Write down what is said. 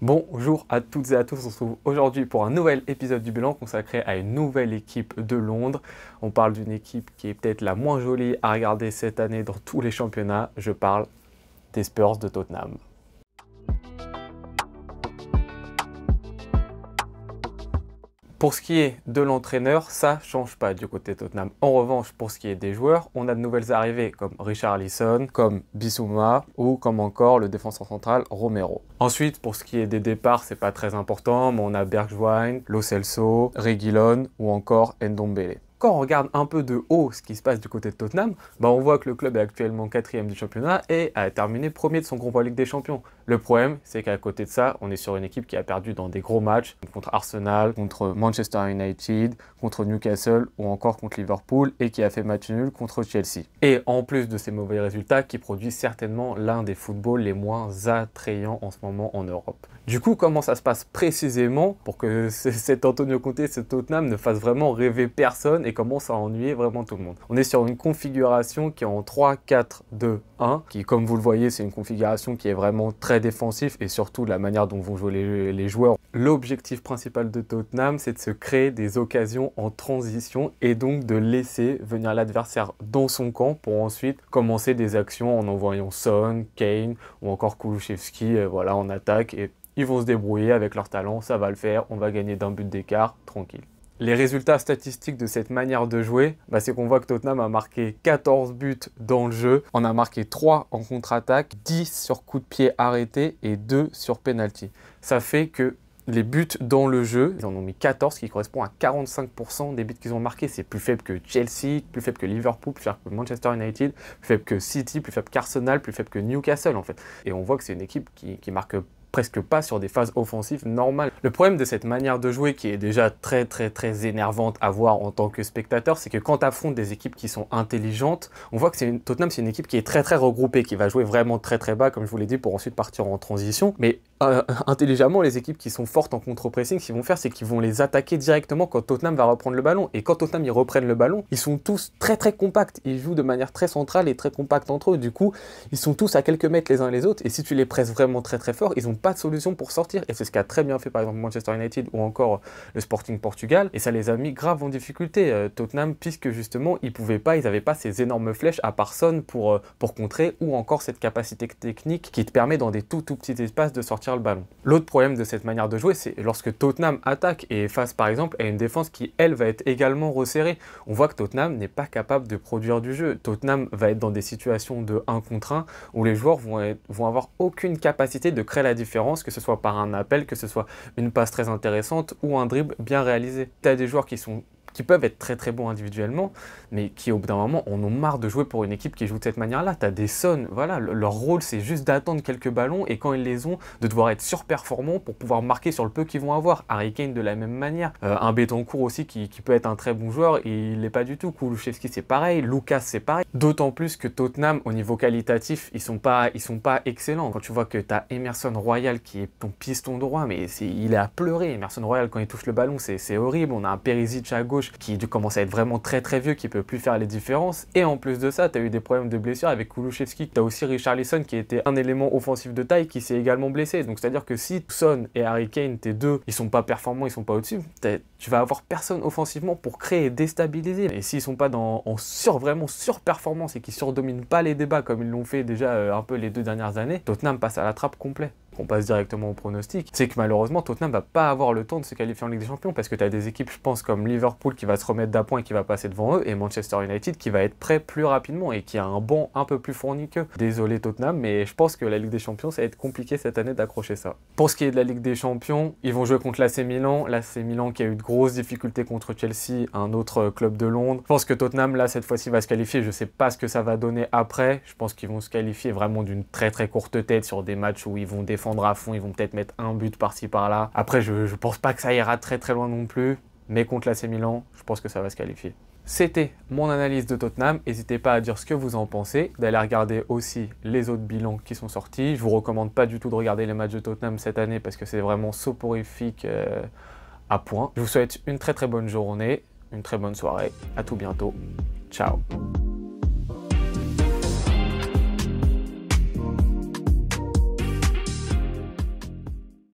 Bonjour à toutes et à tous, on se retrouve aujourd'hui pour un nouvel épisode du bilan consacré à une nouvelle équipe de Londres. On parle d'une équipe qui est peut-être la moins jolie à regarder cette année dans tous les championnats. Je parle des Spurs de Tottenham. Pour ce qui est de l'entraîneur, ça ne change pas du côté de Tottenham. En revanche, pour ce qui est des joueurs, on a de nouvelles arrivées comme Richarlison, comme Bissouma ou comme encore le défenseur central Romero. Ensuite, pour ce qui est des départs, c'est pas très important, mais on a Bergwijn, Lo Celso, Reguilón ou encore Ndombele. Quand on regarde un peu de haut ce qui se passe du côté de Tottenham, on voit que le club est actuellement 4e du championnat et a terminé premier de son groupe en Ligue des Champions. Le problème, c'est qu'à côté de ça, on est sur une équipe qui a perdu dans des gros matchs contre Arsenal, contre Manchester United, contre Newcastle ou encore contre Liverpool et qui a fait match nul contre Chelsea. Et en plus de ces mauvais résultats, qui produit certainement l'un des footballs les moins attrayants en ce moment en Europe. Du coup, comment ça se passe précisément pour que cet Antonio Conte, ce Tottenham ne fasse vraiment rêver personne et commence à ennuyer vraiment tout le monde? On est sur une configuration qui est en 3-4-2-1, qui, comme vous le voyez, c'est une configuration qui est vraiment très défensive et surtout la manière dont vont jouer les joueurs. L'objectif principal de Tottenham, c'est de se créer des occasions en transition et donc de laisser venir l'adversaire dans son camp pour ensuite commencer des actions en envoyant Son, Kane ou encore Kulusevski voilà, en attaque. Et ils vont se débrouiller avec leur talent, ça va le faire, on va gagner d'un but d'écart, tranquille. Les résultats statistiques de cette manière de jouer, c'est qu'on voit que Tottenham a marqué 14 buts dans le jeu, on a marqué 3 en contre-attaque, 10 sur coup de pied arrêté et 2 sur penalty. Ça fait que les buts dans le jeu, ils en ont mis 14, qui correspond à 45% des buts qu'ils ont marqués. C'est plus faible que Chelsea, plus faible que Liverpool, plus faible que Manchester United, plus faible que City, plus faible qu'Arsenal, plus faible que Newcastle en fait. Et on voit que c'est une équipe qui marque presque pas sur des phases offensives normales. Le problème de cette manière de jouer qui est déjà très énervante à voir en tant que spectateur, c'est que quand tu affrontes des équipes qui sont intelligentes, on voit que Tottenham c'est une équipe qui est très regroupée, qui va jouer vraiment très bas comme je vous l'ai dit pour ensuite partir en transition. Mais intelligemment, les équipes qui sont fortes en contre-pressing, ce qu'ils vont faire, c'est qu'ils vont les attaquer directement quand Tottenham va reprendre le ballon. Et quand Tottenham ils reprennent le ballon, ils sont tous très compacts. Ils jouent de manière très centrale et très compacte entre eux. Du coup, ils sont tous à quelques mètres les uns les autres. Et si tu les presses vraiment très fort, ils n'ont pas de solution pour sortir. Et c'est ce qu'a très bien fait par exemple Manchester United ou encore le Sporting Portugal. Et ça les a mis grave en difficulté, Tottenham, puisque justement, ils n'avaient pas ces énormes flèches à part Son pour contrer ou encore cette capacité technique qui te permet dans des tout petits espaces de sortir le ballon. L'autre problème de cette manière de jouer, c'est lorsque Tottenham attaque et face par exemple à une défense qui elle va être également resserrée. On voit que Tottenham n'est pas capable de produire du jeu. Tottenham va être dans des situations de 1 contre 1 où les joueurs vont avoir aucune capacité de créer la différence, que ce soit par un appel, que ce soit une passe très intéressante ou un dribble bien réalisé. Tu as des joueurs qui peuvent être très bons individuellement, mais qui au bout d'un moment en ont marre de jouer pour une équipe qui joue de cette manière-là. Tu as des Son, voilà, leur rôle c'est juste d'attendre quelques ballons et quand ils les ont, de devoir être surperformants pour pouvoir marquer sur le peu qu'ils vont avoir. Harry Kane de la même manière, un Betancourt aussi qui peut être un très bon joueur et il l'est pas du tout. Kulusevski c'est pareil, Lucas c'est pareil. D'autant plus que Tottenham au niveau qualitatif, ils sont pas excellents. Quand tu vois que tu as Emerson Royal qui est ton piston droit, mais il est à pleurer. Emerson Royal quand il touche le ballon c'est horrible. On a un Perisic à gauche qui commence à être vraiment très vieux, qui peut plus faire les différences. Et en plus de ça, tu as eu des problèmes de blessure avec Kulusevski. Tu as aussi Richarlison qui était un élément offensif de taille qui s'est également blessé. Donc c'est-à-dire que si Son et Harry Kane, tes deux, ils sont pas performants, ils sont pas au-dessus, tu vas avoir personne offensivement pour créer et déstabiliser. Et s'ils sont pas vraiment surperformance et qu'ils surdominent pas les débats comme ils l'ont fait déjà un peu les 2 dernières années, Tottenham passe à la trappe complet. On passe directement au pronostic, c'est que malheureusement Tottenham va pas avoir le temps de se qualifier en Ligue des Champions parce que tu as des équipes, je pense, comme Liverpool qui va se remettre d'appoint et qui va passer devant eux, et Manchester United qui va être prêt plus rapidement et qui a un banc un peu plus fourni qu'eux. Désolé Tottenham, mais je pense que la Ligue des Champions, ça va être compliqué cette année d'accrocher ça. Pour ce qui est de la Ligue des Champions, ils vont jouer contre l'AC Milan. L'AC Milan qui a eu de grosses difficultés contre Chelsea, un autre club de Londres. Je pense que Tottenham, là, cette fois-ci, va se qualifier. Je sais pas ce que ça va donner après. Je pense qu'ils vont se qualifier vraiment d'une très courte tête sur des matchs où ils vont défendre à fond, ils vont peut-être mettre un but par-ci par-là. Après, je pense pas que ça ira très loin non plus, mais contre l'AC Milan, je pense que ça va se qualifier. C'était mon analyse de Tottenham. N'hésitez pas à dire ce que vous en pensez, d'aller regarder aussi les autres bilans qui sont sortis. Je vous recommande pas du tout de regarder les matchs de Tottenham cette année parce que c'est vraiment soporifique à point. Je vous souhaite une très bonne journée, une très bonne soirée. À tout bientôt. Ciao.